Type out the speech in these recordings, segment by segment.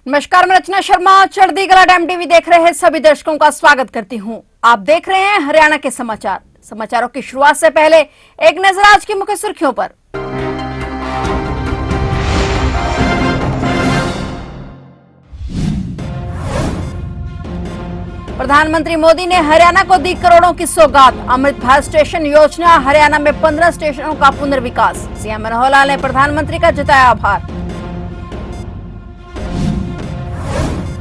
नमस्कार, मैं रचना Sharma. चढ़ीगढ़ dam TV देख रहे हैं सभी दर्शकों का स्वागत करती हूं। आप देख रहे हैं हरियाणा के समाचार। समाचारों की शुरुआत से पहले एक नजर आज की मुख्य सुर्खियों पर। प्रधानमंत्री मोदी ने हरियाणा को दी करोड़ों की सौगात। अमृत भारत स्टेशन योजना, हरियाणा में 15 स्टेशनों का पुनर्विकास। सीएम मनोहर लाल ने प्रधानमंत्री का जताया आभार।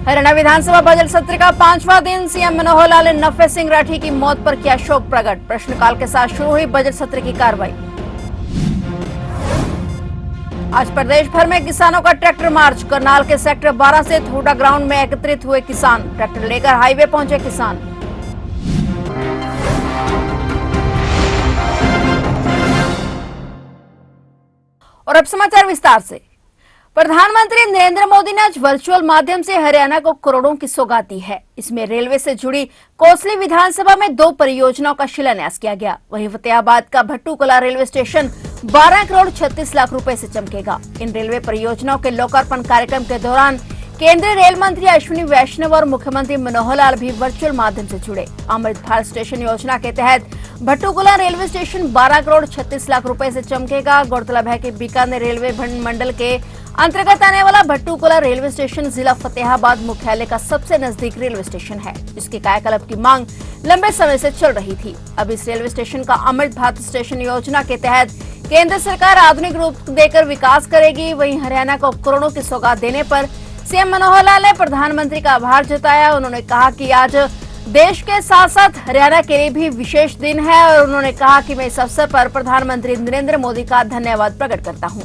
हरियाणा विधानसभा बजट सत्र का 5वां दिन। सीएम मनोहर लाल ने नफे सिंह राठी की मौत पर किया शोक प्रकट। प्रश्नकाल के साथ शुरू हुई बजट सत्र की कार्रवाई। आज प्रदेश भर में किसानों का ट्रैक्टर मार्च। करनाल के सेक्टर 12 से थोड़ा ग्राउंड में एकत्रित हुए किसान। ट्रैक्टर लेकर हाईवे पहुंचे किसान। और अब समाचार विस्तार से। प्रधानमंत्री नरेंद्र मोदी ने आज वर्चुअल माध्यम से हरियाणा को करोड़ों की सौगात दी है। इसमें रेलवे से जुड़ी कोसली विधानसभा में 2 परियोजनाओं का शिलान्यास किया गया। वहीं फतेहाबाद का भट्टू कला रेलवे स्टेशन 12 करोड़ 36 लाख रुपए से चमकेगा। इन रेलवे परियोजनाओं के लोकार्पण कार्यक्रम के दौरान केंद्रीय रेल मंत्री अश्विनी वैष्णव और मुख्यमंत्री मनोहर लाल भी वर्चुअल माध्यम से जुड़े। अमृत भारत स्टेशन योजना के तहत भट्टूकुला रेलवे स्टेशन 12 करोड़ 36 लाख रुपए से चमकेगा। गौरतलब है कि बीकानेर रेलवे मंडल के अंतर्गत आने वाला भट्टूकुला रेलवे स्टेशन जिला फतेहाबाद मुख्यालय का सबसे नजदीक रेलवे स्टेशन है, जिसके कायाकल्प की मांग लंबे समय से चल रही थी। अब इस रेलवे स्टेशन का अमृत भारत स्टेशन योजना के तहत केंद्र सरकार आधुनिक रूप देकर विकास करेगी। वहीं हरियाणा को करोड़ों की सौगात देने पर सीएम मनोहर लाल ने प्रधानमंत्री का आभार जताया। उन्होंने कहा कि आज देश के साथ साथ हरियाणा के लिए भी विशेष दिन है और उन्होंने कहा कि मैं इस अवसर पर प्रधानमंत्री नरेंद्र मोदी का धन्यवाद प्रकट करता हूं।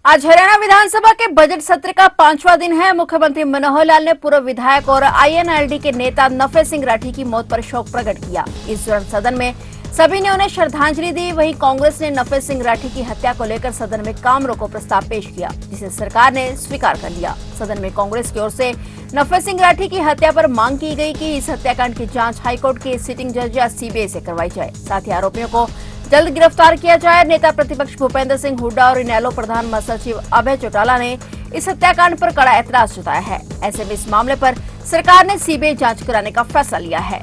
आज हरियाणा विधानसभा के बजट सत्र का 5वां दिन है। मुख्यमंत्री मनोहर लाल ने पूर्व विधायक और आईएनएलडी के नेता नफे सिंह राठी की मौत पर शोक प्रकट किया। इस दौरान सदन में सभी ने उन्हें श्रद्धांजलि दी। वहीं कांग्रेस ने नफे सिंह राठी की हत्या को लेकर सदन में काम रोको प्रस्ताव पेश किया, जिसे सरकार ने स्वीकार कर लिया। सदन में कांग्रेस की ओर से नफे सिंह राठी की हत्या पर मांग की गई कि इस हत्याकांड की जांच हाईकोर्ट के सिटिंग जज या सीबीआई से करवाई जाए, साथ ही आरोपियों को जल्द गिरफ्तार किया जाए। नेता प्रतिपक्ष भूपेंद्र सिंह हुड्डा और इनेलो प्रधान महासचिव अभय चौटाला ने इस हत्याकांड पर कड़ा ऐतराज जताया है। ऐसे में इस मामले पर सरकार ने सीबीआई जांच कराने का फैसला लिया है।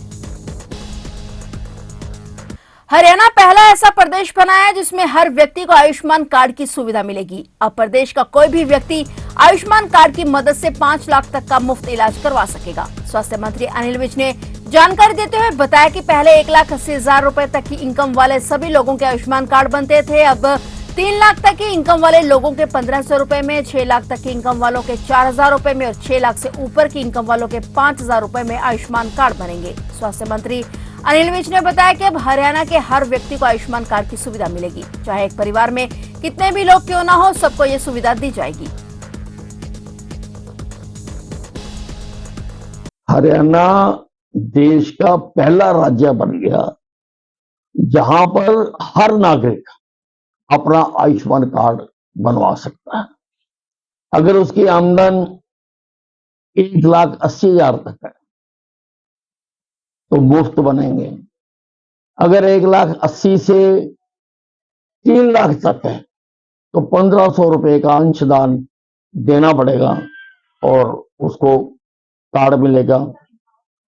हरियाणा पहला ऐसा प्रदेश बना है जिसमें हर व्यक्ति को आयुष्मान कार्ड की सुविधा मिलेगी। अब प्रदेश का कोई भी व्यक्ति आयुष्मान कार्ड की मदद से 5 लाख तक का मुफ्त इलाज करवा सकेगा। स्वास्थ्य मंत्री अनिल विज ने जानकारी देते हुए बताया कि पहले 1,80,000 रुपए तक की इनकम वाले सभी लोगों के आयुष्मान कार्ड बनते थे। अब 3 लाख तक की इनकम वाले लोगों के 1,500 रुपए में, 6 लाख तक की इनकम वालों के 4,000 रुपए में और 6 लाख से ऊपर की इनकम वालों के 5,000 रुपए में आयुष्मान कार्ड बनेंगे। स्वास्थ्य मंत्री अनिल विज ने बताया कि अब हरियाणा के हर व्यक्ति को आयुष्मान कार्ड की सुविधा मिलेगी। चाहे एक परिवार में कितने भी लोग क्यों न हो, सबको ये सुविधा दी जाएगी। हरियाणा देश का पहला राज्य बन गया जहां पर हर नागरिक अपना आयुष्मान कार्ड बनवा सकता है। अगर उसकी आमदन 1,80,000 तक है तो मुफ्त बनेंगे। अगर 1,80,000 से 3 लाख तक है तो 1,500 रुपए का अंशदान देना पड़ेगा और उसको कार्ड मिलेगा।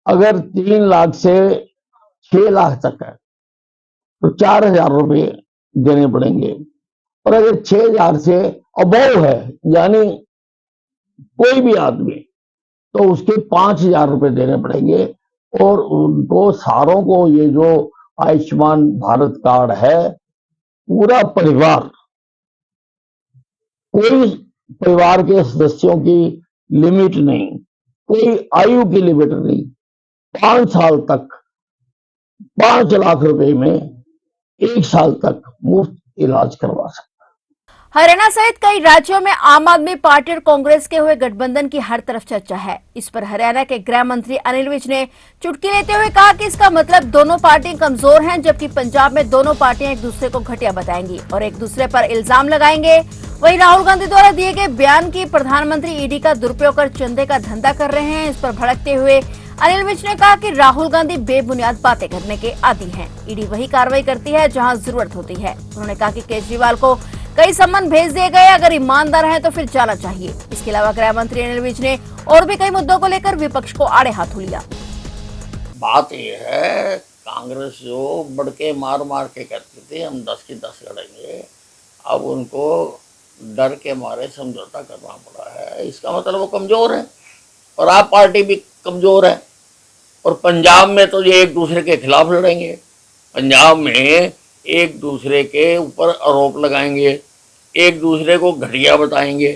अगर 3 लाख से 6 लाख तक है तो 4,000 रुपये देने पड़ेंगे। और अगर 6,000 से अबव है यानी कोई भी आदमी तो उसके 5,000 रुपये देने पड़ेंगे। और उनको सारों को ये जो आयुष्मान भारत कार्ड है, पूरा परिवार, कोई परिवार के सदस्यों की लिमिट नहीं, कोई आयु की लिमिट नहीं, 5 साल तक 5 लाख रुपए में 1 साल तक मुफ्त इलाज करवा सकता है। हरियाणा सहित कई राज्यों में आम आदमी पार्टी और कांग्रेस के हुए गठबंधन की हर तरफ चर्चा है। इस पर हरियाणा के गृह मंत्री अनिल विज ने चुटकी लेते हुए कहा कि इसका मतलब दोनों पार्टियां कमजोर हैं, जबकि पंजाब में दोनों पार्टियां एक दूसरे को घटिया बताएंगी और एक दूसरे पर इल्जाम लगाएंगे। वहीं राहुल गांधी द्वारा दिए गए बयान की प्रधानमंत्री ईडी का दुरुपयोग कर चंदे का धंधा कर रहे हैं। इस पर भड़कते हुए अनिल विज ने कहा कि राहुल गांधी बेबुनियाद बातें करने के आदी हैं। ईडी वही कार्रवाई करती है जहां जरूरत होती है। उन्होंने कहा कि केजरीवाल को कई सम्मन भेज दिए गए, अगर ईमानदार हैं तो फिर जाना चाहिए। इसके अलावा गृह मंत्री अनिल विज ने और भी कई मुद्दों को लेकर विपक्ष को आड़े हाथों लिया। बात यह है, कांग्रेस जो बड़के मार मार के कहती थी हम 10 की 10 लड़ेंगे, अब उनको डर के मारे समझौता करना पड़ा है। इसका मतलब वो कमजोर है और आप पार्टी भी कमजोर है। और पंजाब में तो ये एक दूसरे के खिलाफ लड़ेंगे, पंजाब में एक दूसरे के ऊपर आरोप लगाएंगे, एक दूसरे को घटिया बताएंगे,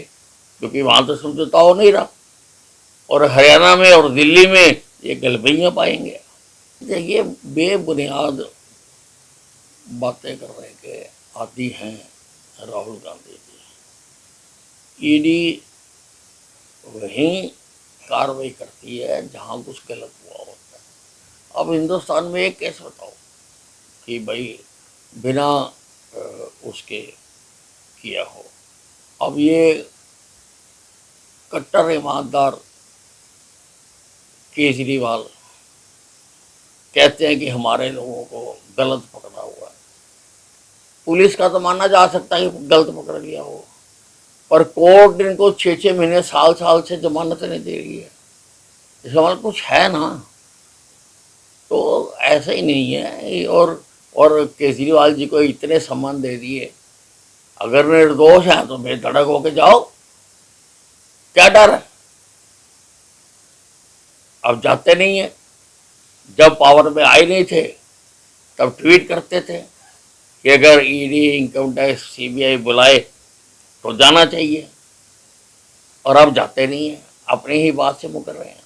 क्योंकि वहाँ तो समझौता हो नहीं रहा। और हरियाणा में और दिल्ली में ये गलबैयाँ पाएंगे। देखिए, बेबुनियाद बातें करने के आदी हैं राहुल गांधी जी। ईडी वहीं कार्रवाई करती है जहाँ कुछ गलत हुआ होता है। अब हिंदुस्तान में एक केस बताओ कि भाई बिना उसके किया हो। अब ये कट्टर ईमानदार केजरीवाल कहते हैं कि हमारे लोगों को गलत पकड़ा हुआ है। पुलिस का तो माना जा सकता है कि गलत पकड़ लिया हो, पर कोर्ट इनको 6-6 महीने साल से जमानत नहीं दे रही है। इसका मतलब कुछ है ना, तो ऐसा ही नहीं है। और केजरीवाल जी को इतने सम्मान दे दिए, अगर निर्दोष हैं तो बेधड़क होके जाओ, क्या डर है? अब जाते नहीं है। जब पावर में आए नहीं थे तब ट्वीट करते थे कि अगर ईडी, इनकम टैक्स, सीबीआई बुलाए तो जाना चाहिए, और अब जाते नहीं है, अपनी ही बात से मुकर रहे हैं।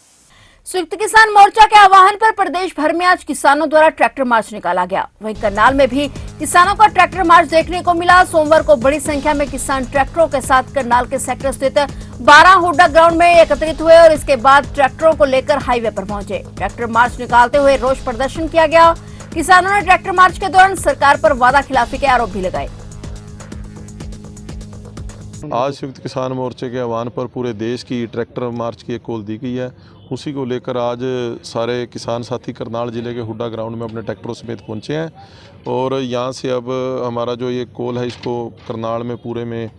संयुक्त किसान मोर्चा के आह्वान पर प्रदेश भर में आज किसानों द्वारा ट्रैक्टर मार्च निकाला गया। वहीं करनाल में भी किसानों का ट्रैक्टर मार्च देखने को मिला। सोमवार को बड़ी संख्या में किसान ट्रैक्टरों के साथ करनाल के सेक्टर स्थित 12 हुड्डा ग्राउंड में एकत्रित हुए और इसके बाद ट्रैक्टरों को लेकर हाईवे पर पहुंचे। ट्रैक्टर मार्च निकालते हुए रोष प्रदर्शन किया गया। किसानों ने ट्रैक्टर मार्च के दौरान सरकार पर वादा खिलाफी के आरोप भी लगाए। आज संयुक्त किसान मोर्चे के आह्वान पर पूरे देश की ट्रैक्टर मार्च की एक कॉल दी गई है। उसी को लेकर आज सारे किसान साथी करनाल ज़िले के हुड्डा ग्राउंड में अपने ट्रैक्टरों समेत पहुंचे हैं और यहाँ से अब हमारा जो ये कॉल है इसको करनाल में पूरे में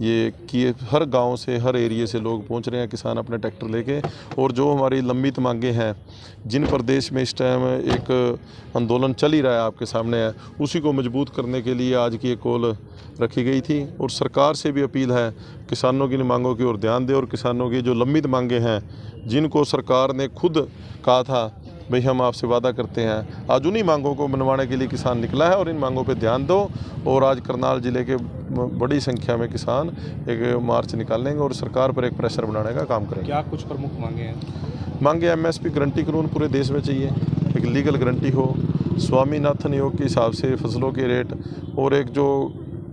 ये कि हर गांव से, हर एरिए से लोग पहुंच रहे हैं किसान अपने ट्रैक्टर लेके। और जो हमारी लंबित मांगे हैं, जिन प्रदेश में इस टाइम एक आंदोलन चल ही रहा है आपके सामने है, उसी को मजबूत करने के लिए आज की ये कॉल रखी गई थी। और सरकार से भी अपील है किसानों की मांगों की ओर ध्यान दे और किसानों की जो लंबित मांगे हैं, जिनको सरकार ने खुद कहा था भाई हम आपसे वादा करते हैं, आज उन्हीं मांगों को मनवाने के लिए किसान निकला है और इन मांगों पे ध्यान दो। और आज करनाल ज़िले के बड़ी संख्या में किसान एक मार्च निकालेंगे और सरकार पर एक प्रेशर बनाने का काम करेंगे। क्या कुछ प्रमुख मांगे हैं? मांगे एमएसपी गारंटी कानून पूरे देश में चाहिए, एक लीगल गारंटी हो, स्वामीनाथन योग के हिसाब से फसलों के रेट, और एक जो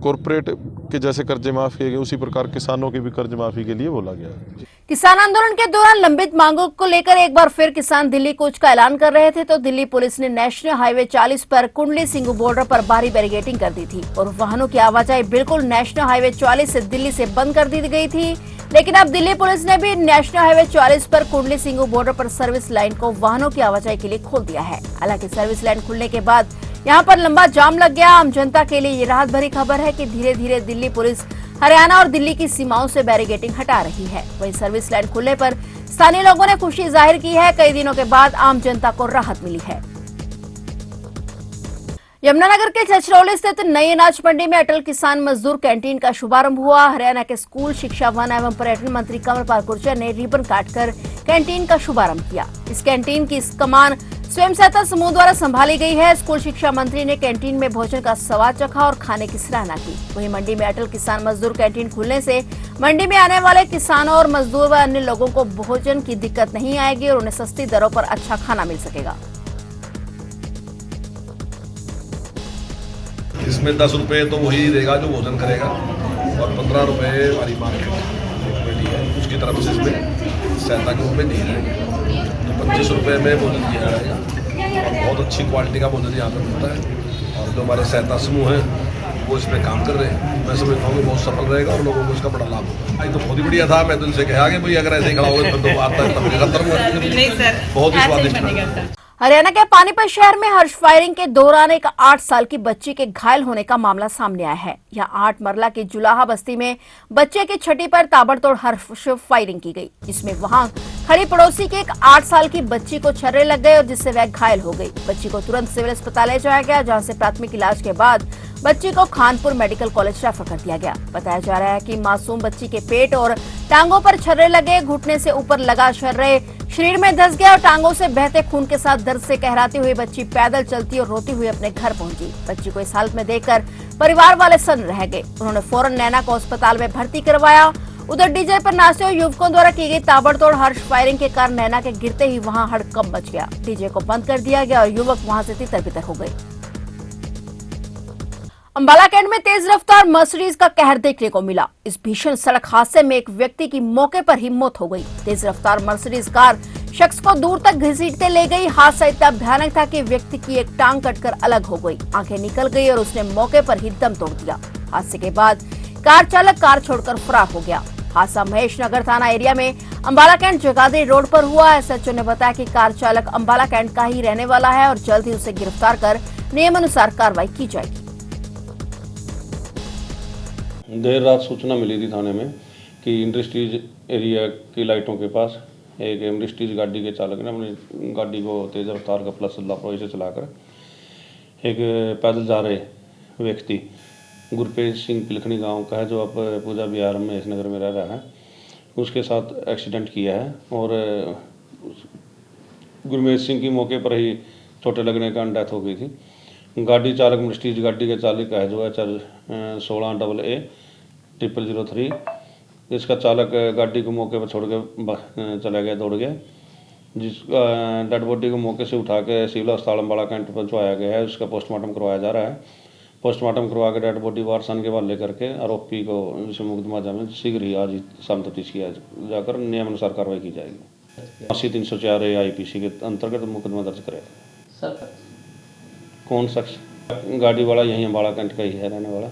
कॉरपोरेट के जैसे कर्जे माफ़ किए गए उसी प्रकार किसानों के भी कर्ज माफ़ी के लिए बोला गया है। किसान आंदोलन के दौरान लंबित मांगों को लेकर एक बार फिर किसान दिल्ली कूच का ऐलान कर रहे थे तो दिल्ली पुलिस ने नेशनल हाईवे 40 पर कुंडली सिंगू बॉर्डर पर भारी बैरिकेडिंग कर दी थी और वाहनों की आवाजाही बिल्कुल नेशनल हाईवे 44 से दिल्ली से बंद कर दी गई थी। लेकिन अब दिल्ली पुलिस ने भी नेशनल हाईवे 40 पर कुंडली सिंगू बॉर्डर पर सर्विस लाइन को वाहनों की आवाजाही के लिए खोल दिया है। हालांकि सर्विस लाइन खुलने के बाद यहाँ पर लंबा जाम लग गया। आम जनता के लिए ये राहत भरी खबर है कि धीरे धीरे दिल्ली पुलिस हरियाणा और दिल्ली की सीमाओं से बैरिकेडिंग हटा रही है। वहीं सर्विस लाइन खुलने पर स्थानीय लोगों ने खुशी जाहिर की है। कई दिनों के बाद आम जनता को राहत मिली है। यमुनानगर के छछरौली स्थित नई अनाज मंडी में अटल किसान मजदूर कैंटीन का शुभारंभ हुआ। हरियाणा के स्कूल शिक्षा, वन एवं पर्यटन मंत्री कमलपाल गुर्जर ने रिबन काटकर कैंटीन का शुभारंभ किया। इस कैंटीन की कमान स्वयं सहायता समूह द्वारा संभाली गई है। स्कूल शिक्षा मंत्री ने कैंटीन में भोजन का स्वाद चखा और खाने की सराहना की। वहीं मंडी में अटल किसान मजदूर कैंटीन खुलने से मंडी में आने वाले किसानों और मजदूर व अन्य लोगों को भोजन की दिक्कत नहीं आएगी और उन्हें सस्ती दरों पर अच्छा खाना मिल सकेगा। इसमें 10 रुपये तो वही देगा जो भोजन करेगा और 15 रुपये वाली मार्केट है उसकी तरफ से इसमें सहायता के रूप में दिए जाएंगे। तो 25 रुपये में भोजन दिया जाएगा और बहुत अच्छी क्वालिटी का भोजन यहाँ पर मिलता है। और जो हमारे सहायता समूह हैं वो इसमें काम कर रहे हैं। मैं समझता हूँ कि बहुत सफल रहेगा और लोगों को इसका बड़ा लाभ होगा। तो बहुत ही बढ़िया था। मैं तो इनसे कहा कि भाई अगर ऐसे ही खड़ा होगा तो आता है बहुत ही स्वादिष्ट। हरियाणा के पानीपत शहर में हर्ष फायरिंग के दौरान एक 8 साल की बच्ची के घायल होने का मामला सामने आया है। यहां 8 मरला की जुलाहा बस्ती में बच्चे की छठी पर ताबड़तोड़ हर्ष फायरिंग की गई, जिसमें वहां खड़ी पड़ोसी की एक 8 साल की बच्ची को छर्रे लग गए और जिससे वह घायल हो गई। बच्ची को तुरंत सिविल अस्पताल ले जाया गया, जहां से प्राथमिक इलाज के बाद बच्ची को खानपुर मेडिकल कॉलेज रेफर कर दिया गया। बताया जा रहा है कि मासूम बच्ची के पेट और टांगों पर छर्रे लगे, घुटने से ऊपर लगा छर्रे शरीर में धंस गया और टांगों से बहते खून के साथ दर्द से कहराती हुई बच्ची पैदल चलती और रोती हुई अपने घर पहुंची। बच्ची को इस हालत में देखकर परिवार वाले सन्न रह गए। उन्होंने फौरन नैना को अस्पताल में भर्ती करवाया। उधर डीजे पर नाचते हुए युवकों द्वारा की गई ताबड़तोड़ हर्ष फायरिंग के कारण नैना के गिरते ही वहां हड़कंप मच गया। डीजे को बंद कर दिया गया और युवक वहां से तितर-बितर हो गए। अंबाला कैंट में तेज रफ्तार मर्सिडीज का कहर देखने को मिला। इस भीषण सड़क हादसे में एक व्यक्ति की मौके पर ही मौत हो गई। तेज रफ्तार मर्सिडीज कार शख्स को दूर तक घसीटते ले गई। हादसा इतना भयानक था कि व्यक्ति की एक टांग कटकर अलग हो गई, आंखें निकल गई और उसने मौके पर ही दम तोड़ दिया। हादसे के बाद कार चालक कार छोड़कर फरार हो गया। हादसा महेश नगर थाना एरिया में अंबाला कैंट जगाधरी रोड पर हुआ। एसएचओ ने बताया कि कार चालक अंबाला कैंट का ही रहने वाला है और जल्द ही उसे गिरफ्तार कर नियमानुसार कार्रवाई की जाएगी। देर रात सूचना मिली थी थाने में कि इंडस्ट्रीज एरिया की लाइटों के पास एक इंडस्ट्रीज गाड़ी के चालक ने अपनी गाड़ी को तेज रफ्तार का प्लस लापरवाही से चलाकर एक पैदल जा रहे व्यक्ति गुरप्रीत सिंह पिलखनी गांव का है, जो अब पूजा बिहार में इस नगर में रह रहा है, उसके साथ एक्सीडेंट किया है और गुरमीत सिंह की मौके पर ही चोटें लगने का डेथ हो गई थी। गाड़ी चालक इंडस्ट्रीज गाड़ी के चालक है जो एच 16AA0003, इसका चालक गाड़ी को मौके पर छोड़ के चला गया, दौड़ गया। जिस डेड बॉडी को मौके से उठा के सिविल अस्पताल अंबाला कैंट पहुंचाया गया है। उसका पोस्टमार्टम करवाया जा रहा है। पोस्टमार्टम करवा के डेड बॉडी वारसान के हवाले करके आरोपी को मुकदमा जमीन शीघ्र ही आज शाम तफ्तीश किया जाकर नियमानुसार कार्रवाई की जाएगी। 80-304 IPC के अंतर्गत मुकदमा दर्ज करेगा। कौन शख्स? गाड़ी वाला यहीं अंबाला कैंट का ही है, रहने वाला,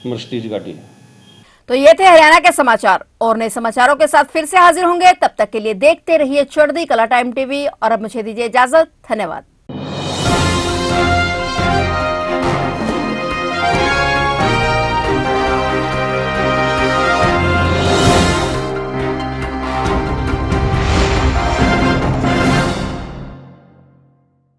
मर्सिडीज गाड़ी है। तो ये थे हरियाणा के समाचार, और नए समाचारों के साथ फिर से हाजिर होंगे। तब तक के लिए देखते रहिए चढ़ती कला टाइम टीवी, और अब मुझे दीजिए इजाजत। धन्यवाद।